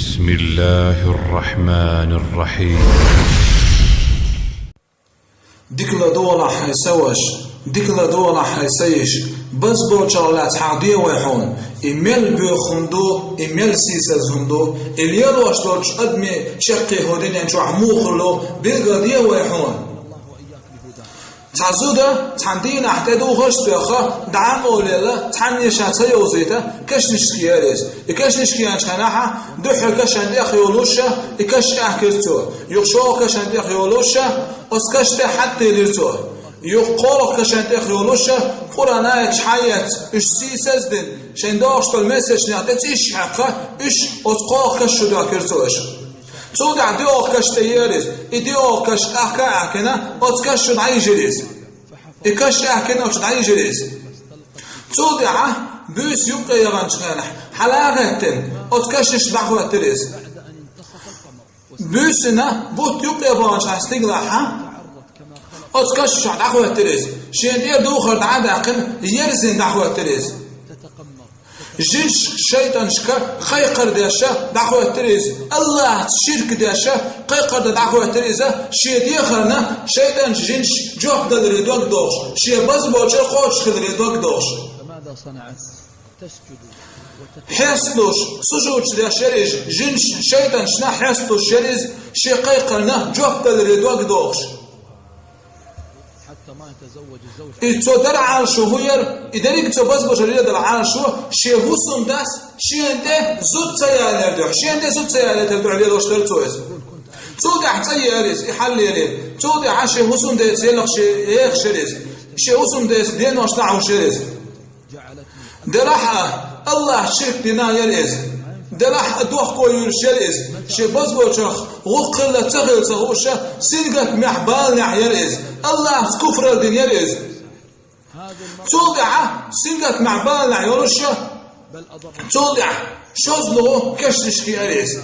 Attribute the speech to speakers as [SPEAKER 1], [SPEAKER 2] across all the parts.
[SPEAKER 1] بسم الله الرحمن الرحيم.
[SPEAKER 2] ديكلا دولا حيسوش ديكلا دولا حيسيش بس بوچالات حقدي ويحون إيميل بيخندو إيميل سيسز هندو اليلو أشتوش أدمي شقي هودين ينشو عموخلو بيلغدي ويحون تعزودا تحندين احتدو غشت بيخا دعام أوليلا تحني شاتي وزيتا كش نشكياريز إكش نشكيان شاناحا دوحر كش عندي خيولوشا إكش أحكرتو يخشو كش عندي خيولوشا أسكشت حتى ليرتو يقول كش عندي خيولوشا قرانا حيات إش سيسزدن شنداش بالمسج نعطيت إيش حقا إيش أسقاق كش شو داكرتوش صود عديو كش تياريز إديو كش أحكنا أتكش شو نعيجريز إكش أحكنا وش نعيجريز صود عه بيس يبقى يغانشنا حلاقتن أتكشش دعوة تريز بيسنا بوت يبقى يغانشنا استقلاحها أتكشش دعوة تريز شين دير دوخر دعاقن يرزن دعوة تريز جيش شيطان شكا خيقر داشا دعوة تريز الله شرك داشا خيقر دعوة تريزا شي ديخرنا شيطان جنش جوب دل ريدوك دوش شي بز بوچر خوش خد ريدوك دوش
[SPEAKER 3] فماذا صنعت تسجد
[SPEAKER 2] حسلوش سجود داشريج جنش شيطان شنا حسلوش شريز شي خيقرنا جوب دل ريدوك دوش
[SPEAKER 3] حتى ما يتزوج الزوج
[SPEAKER 2] إتو در عرشو هير إدريك تو بس بشرية در عرشو شيهوسم داس شينده زود سيالر دو شينده زود سيالر دو عليه دوشتر تويز تو ده تياريز يحل يري تو ده شيهوسم ده سيلخ شيخ شريز شيهوسم ده دين واشتعو شريز دراحة الله شرك دينا يريز دراح دوخ كوير شريز شي بس بوشخ غقل تغير تغوشة سيلقك محبال نعيريز الله كفر الدنيا ريز توضع سيلقك محبال نعيرشة توضع شوزلو كشنشكي أريز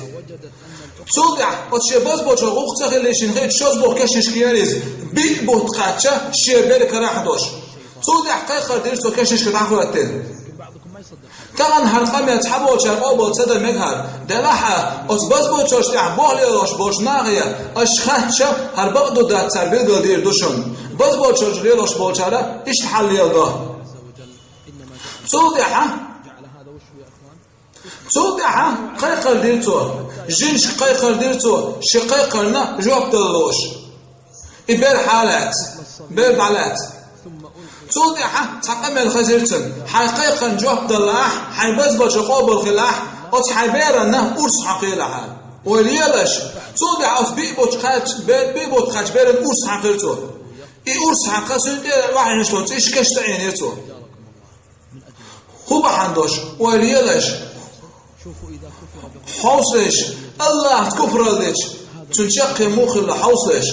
[SPEAKER 2] توضع وتشي بس بوشخ غق تغير شنغيت شوزلو كشنشكي أريز بيك بوتقاتشة شي بيرك راح دوش توضع قيقر ديرسو كشنشكي راحو التين كان هرقم يتحبوا شرقوا بوتصدر مجهر دلحة أصبز بوتشوش تعبوه ليش بوش ناغية أشخاتشة هربقدو دات سربيل قدير دوشن بز بوتشوش ليش بوتشارة إيش حل يلده صودعة صودعة قيقر ديرتو جنش قيقر ديرتو شي قيقرنا جواب دلوش إبير حالات بير بعلات صودعة تقام الخزيرتن حقيقة جواب دلاح حيبز بشقوب الخلاح أو حيبيرنا أرس حقيقة وليلاش صودعة أو بيبوت خاج بيرن أرس حقيقته أرس حقيقة سنتي واحد نشلوت إيش كشت عينيته هو بحندوش وليلاش حوصلش الله تكفر ليش تنشق مخ حوصلش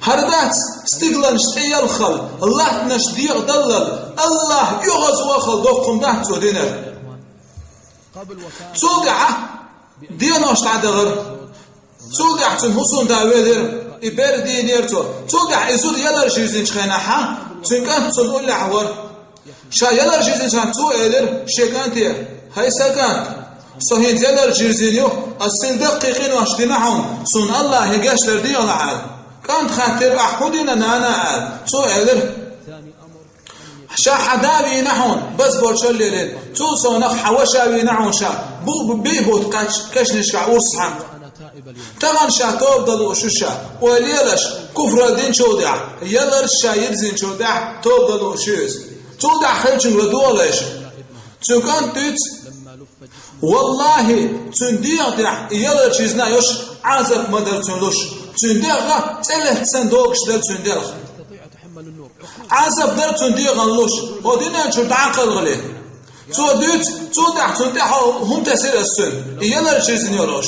[SPEAKER 2] هردات استقلال شتيال خل الله نشديق دلل الله يغز وخل دوقم ده تودينر صودعة ديناش تعدغر صودعة تنحصون داويدر إبير دينيرتو صودعة إزود يلر جيزين شخيناحا تنكان تنقل لحور شا يلر جيزين شان تو إلر شيكانتي هاي ساكانت صحيح يلر جيزينيو السن دقيقين واشتناحون سن الله يقاش لردي على عال كانت خاطر أحودنا نانا تو إلر شا حداوي نحون بس بورشل ليلين تو صنخ حوشاوي نحون شا بو بيبوت كاش نشكع ورصحا طبعا شا توب دلو شوشا وليلش كفر الدين شودع يلر شايد زين شودع توب دلو شوز تودع خلشن ودولش تو كان تيت والله تنديع يلر چیزنا يوش عازق مدر تنلوش تنديغ تلت صندوق شدل تنديغ عازب در تنديغ اللوش ودينا شرط عقل غلي تو ديت تو دع تنديح هم تسير السن يلر چیزن يروش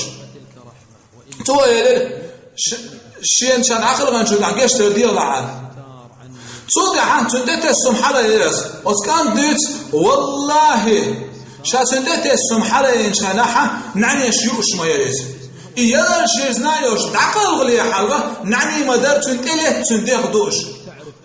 [SPEAKER 2] تو يلر شين شان عقل غن شرط عقش ترديغ لعال تو دع تنديت السمحة يرس وكان ديت والله شا تنديت السمحة ينشانحة نعني شيوش ما يرس يلر شيزنايوش دعقل غلي حلقة نعني مدار تنتله تنديق دوش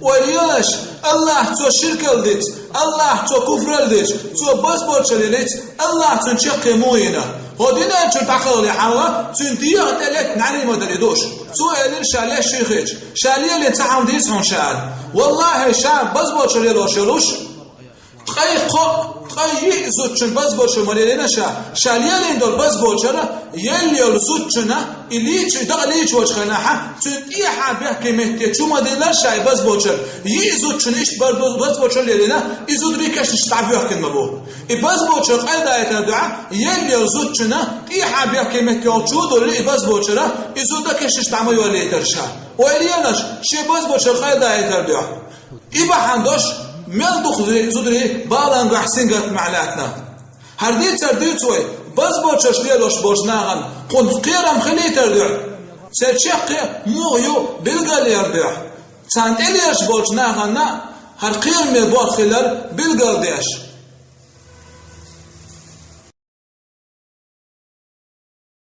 [SPEAKER 2] وليش الله تو شرك الديت الله تو كفر الديت تو بس بوتشليت الله تنشق موينا هودينا شو تأخذ لي حاله سنتيه تلك نعني ما دريدوش سؤال شاليه شيخش شاليه اللي تعاون ديسون شال والله شال بس بوشلي لو شلوش تقي زوجن بس بوشل مالينا شاليه اللي دول بس بوشلا يلي زوجنا اللي دغليش وجهناها سنتيه حابه كمهتي شو ما دينا شاي بس بوشل يزوجن ايش برضو بس بوشل لنا يزود ريكش نشتعبيه كلمه بو بس بوشل قاعده الدعاء يلي زوجنا اي حابه كمهتي وجود اللي بس بوشلا يزودك ايش تعمل ولا يترشا ويليناش شي بس بوشل قاعده الدعاء إبا حندوش ملدوخ زودري بالان قحسين قط معلاتنا هردي ترديتوي بس بوشش ليلوش بوشناغن قن قيرم خلي تردع سيرشق مويو بلغال يردع سان إليش بوشناغن هر قير مي بوخلر بلغال ديش